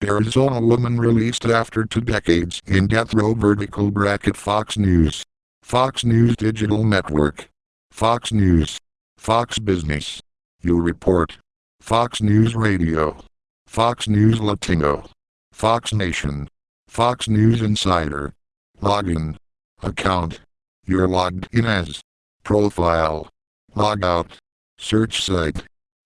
Arizona woman released after 2 decades in death row. Fox News. Fox News Digital Network. Fox News. Fox Business. You Report. Fox News Radio. Fox News Latino. Fox Nation. Fox News Insider. Login. Account. You're logged in as. Profile. Log out. Search site.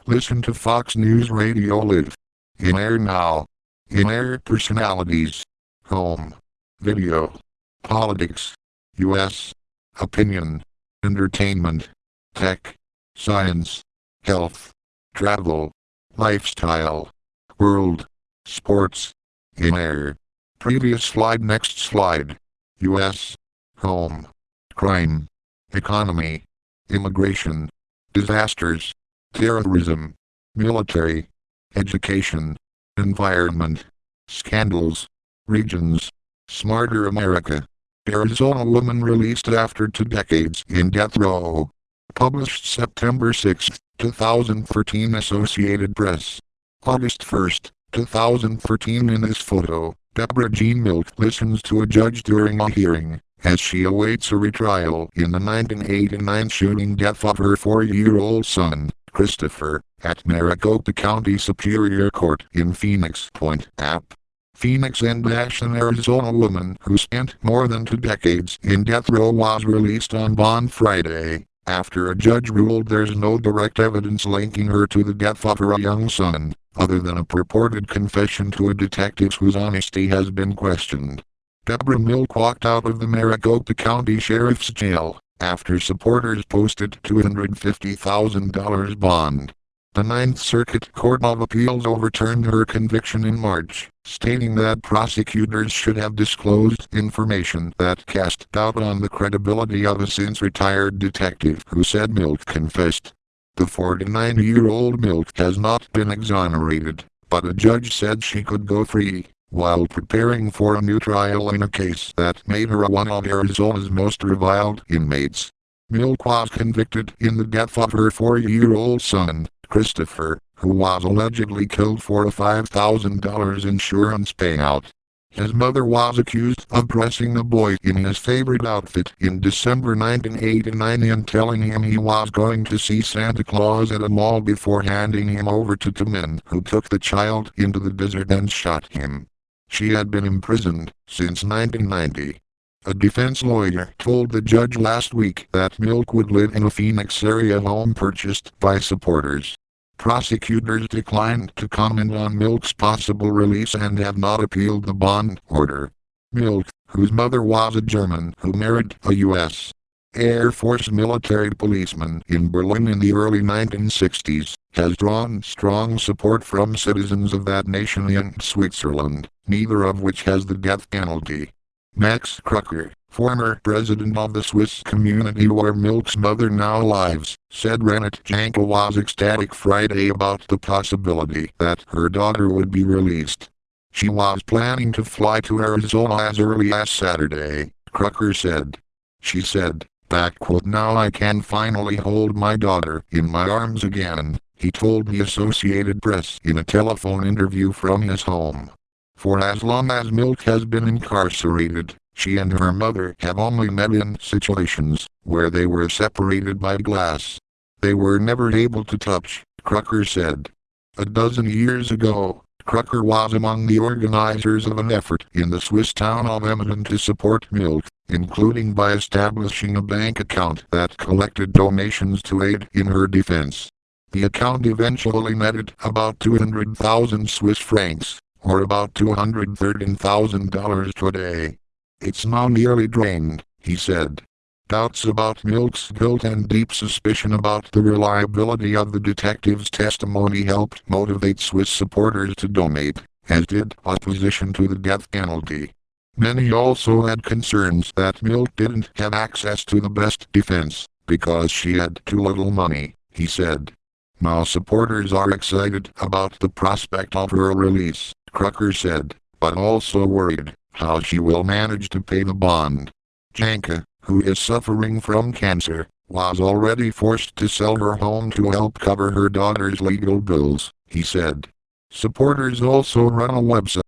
Listen to Fox News Radio Live. In air now. In air personalities. Home. Video. Politics. U.S. Opinion. Entertainment. Tech. Science. Health. Travel. Lifestyle. World. Sports. In air. Previous slide. Next slide. U.S. Home. Crime. Economy. Immigration. Disasters. Terrorism. Military. Education. Environment. Scandals. Regions. Smarter America. Arizona woman released after 2 decades in death row. Published September 6, 2013. Associated Press. August 1, 2013. In this photo, Deborah Jean Milk listens to a judge during a hearing, as she awaits a retrial in the 1989 shooting death of her 4-year-old son, Christopher, at Maricopa County Superior Court in Phoenix Point, App. Phoenix and an Arizona woman who spent more than 2 decades in death row was released on bond Friday, after a judge ruled there's no direct evidence linking her to the death of her young son, other than a purported confession to a detective whose honesty has been questioned. Deborah Milk walked out of the Maricopa County Sheriff's Jail after supporters posted $250,000 bond. The Ninth Circuit Court of Appeals overturned her conviction in March, stating that prosecutors should have disclosed information that cast doubt on the credibility of a since-retired detective who said Milk confessed. The 49-year-old Milk has not been exonerated, but a judge said she could go free, while preparing for a new trial in a case that made her one of Arizona's most reviled inmates. Milk was convicted in the death of her 4-year-old son, Christopher, who was allegedly killed for a $5,000 insurance payout. His mother was accused of dressing the boy in his favorite outfit in December 1989 and telling him he was going to see Santa Claus at a mall before handing him over to 2 men who took the child into the desert and shot him. She had been imprisoned since 1990. A defense lawyer told the judge last week that Milk would live in a Phoenix area home purchased by supporters. Prosecutors declined to comment on Milk's possible release and have not appealed the bond order. Milk, whose mother was a German who married a U.S. Air Force military policeman in Berlin in the early 1960s, has drawn strong support from citizens of that nation and Switzerland, neither of which has the death penalty. Max Krucker, former president of the Swiss community where Milk's mother now lives, said Renate Janka was ecstatic Friday about the possibility that her daughter would be released. She was planning to fly to Arizona as early as Saturday, Krucker said. She said, "Now I can finally hold my daughter in my arms again," he told the Associated Press in a telephone interview from his home. For as long as Milk has been incarcerated, she and her mother have only met in situations where they were separated by glass. They were never able to touch, Krucker said. A dozen years ago, Krucker was among the organizers of an effort in the Swiss town of Emden to support Milk, including by establishing a bank account that collected donations to aid in her defense. The account eventually netted about 200,000 Swiss francs, or about $213,000 today. It's now nearly drained, he said. Doubts about Milk's guilt and deep suspicion about the reliability of the detective's testimony helped motivate Swiss supporters to donate, as did opposition to the death penalty. Many also had concerns that Milk didn't have access to the best defense, because she had too little money, he said. Now supporters are excited about the prospect of her release, Krucker said, but also worried how she will manage to pay the bond. Janka, who is suffering from cancer, was already forced to sell her home to help cover her daughter's legal bills, he said. Supporters also run a website